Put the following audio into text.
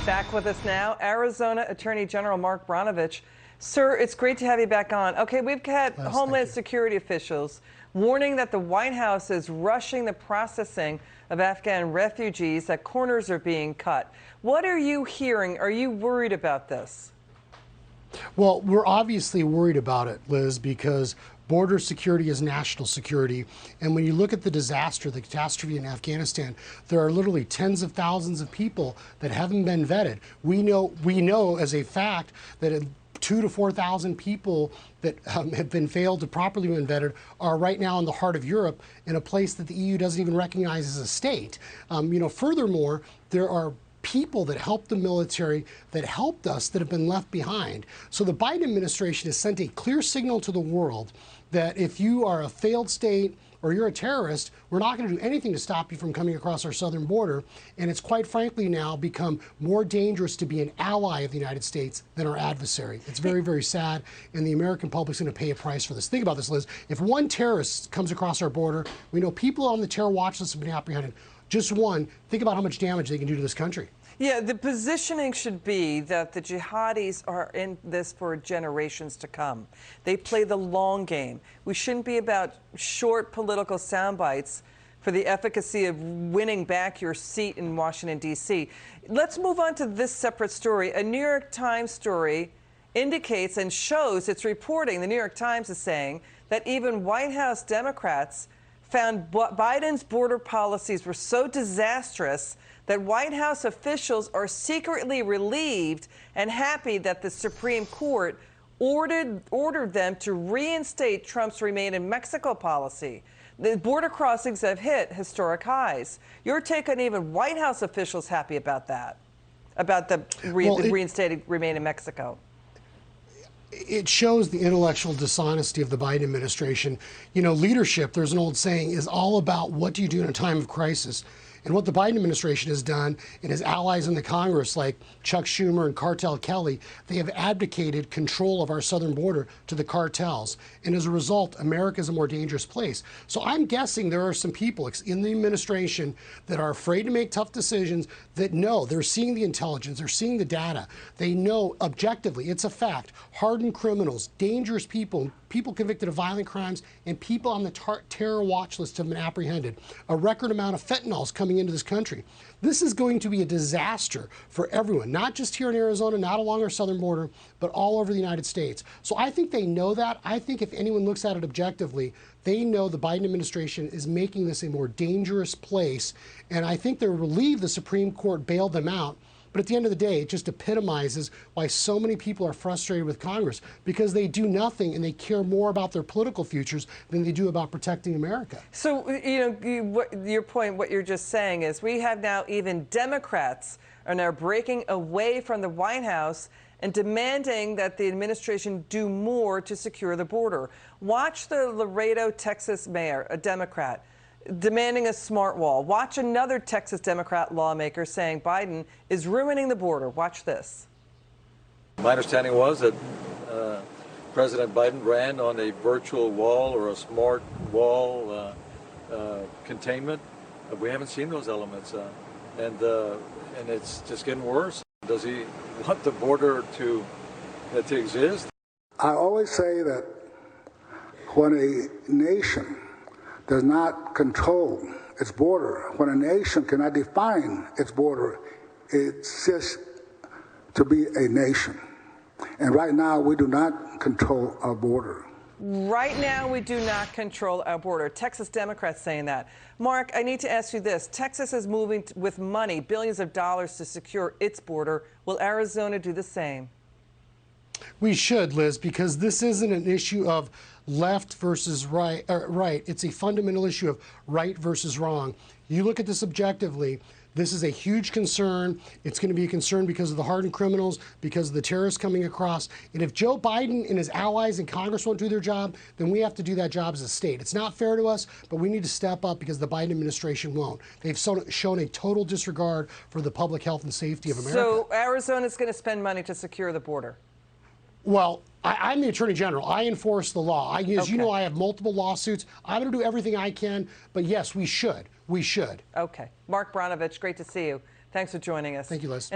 Back with us now, Arizona Attorney General Mark Brnovich. Sir, it's great to have you back on. Okay, we've had Homeland Security officials warning that the White House is rushing the processing of Afghan refugees, that corners are being cut. What are you hearing? Are you worried about this? Well, we're obviously worried about it, Liz, because border security is national security. And when you look at the disaster, the catastrophe in Afghanistan, there are literally tens of thousands of people that haven't been vetted. We know as a fact that 2,000 to 4,000 people that have been failed to properly been vetted are right now in the heart of Europe, in a place that the EU doesn't even recognize as a state. Furthermore, there are people that helped the military, that helped us, that have been left behind. So the Biden administration has sent a clear signal to the world that if you are a failed state or you're a terrorist, we're not going to do anything to stop you from coming across our southern border. And it's quite frankly now become more dangerous to be an ally of the United States than our adversary. It's very, very sad, and the American public's going to pay a price for this. Think about this, Liz. If one terrorist comes across our border, we know people on the terror watch list have been apprehended. Just one, think about how much damage they can do to this country. Yeah, the positioning should be that the jihadis are in this for generations to come. They play the long game. We shouldn't be about short political sound bites for the efficacy of winning back your seat in Washington, D.C. Let's move on to this separate story. A New York Times story indicates and shows, it's reporting, the New York Times is saying that even White House Democrats found Biden's border policies were so disastrous that White House officials are secretly relieved and happy that the Supreme Court ordered them to reinstate Trump's Remain in Mexico policy. The border crossings have hit historic highs. Your take on even White House officials happy about that, about the reinstated Remain in Mexico? It shows the intellectual dishonesty of the Biden administration. You know, leadership, there's an old saying, is all about what do you do in a time of crisis. And what the Biden administration has done, and his allies in the Congress like Chuck Schumer and Cartel Kelly, they have abdicated control of our southern border to the cartels. And as a result, America is a more dangerous place. So I'm guessing there are some people in the administration that are afraid to make tough decisions, that know, they're seeing the intelligence, they're seeing the data. They know objectively, it's a fact, hardened criminals, dangerous people, people convicted of violent crimes, and people on the terror watch list have been apprehended. A record amount of fentanyl is coming into this country. This is going to be a disaster for everyone, not just here in Arizona, not along our southern border, but all over the United States. So I think they know that. I think if anyone looks at it objectively, they know the Biden administration is making this a more dangerous place. And I think they're relieved the Supreme Court bailed them out. But at the end of the day, it just epitomizes why so many people are frustrated with Congress, because they do nothing and they care more about their political futures than they do about protecting America. So, your point, what you're just saying is we have now even Democrats are now breaking away from the White House and demanding that the administration do more to secure the border. Watch the Laredo, Texas mayor, a Democrat, demanding a smart wall. Watch another Texas Democrat lawmaker saying Biden is ruining the border. Watch this. My understanding was that President Biden ran on a virtual wall or a smart wall containment. We haven't seen those elements, and it's just getting worse. Does he want the border to exist? I always say that when a nation does not control its border, when a nation cannot define its border, it ceases to be a nation. And right now, we do not control our border. Right now, we do not control our border. Texas Democrats saying that. Mark, I need to ask you this. Texas is moving with money, billions of dollars, to secure its border. Will Arizona do the same? We should, Liz, because this isn't an issue of left versus right. It's a fundamental issue of right versus wrong. You look at this objectively. This is a huge concern. It's going to be a concern because of the hardened criminals, because of the terrorists coming across. And if Joe Biden and his allies in Congress won't do their job, then we have to do that job as a state. It's not fair to us, but we need to step up because the Biden administration won't. They've shown a total disregard for the public health and safety of America. So Arizona's going to spend money to secure the border? Well, I'm the Attorney General. I enforce the law. As you know, I have multiple lawsuits. I'm going to do everything I can. But yes, we should. We should. Okay. Mark Brnovich, great to see you. Thanks for joining us. Thank you, Liz.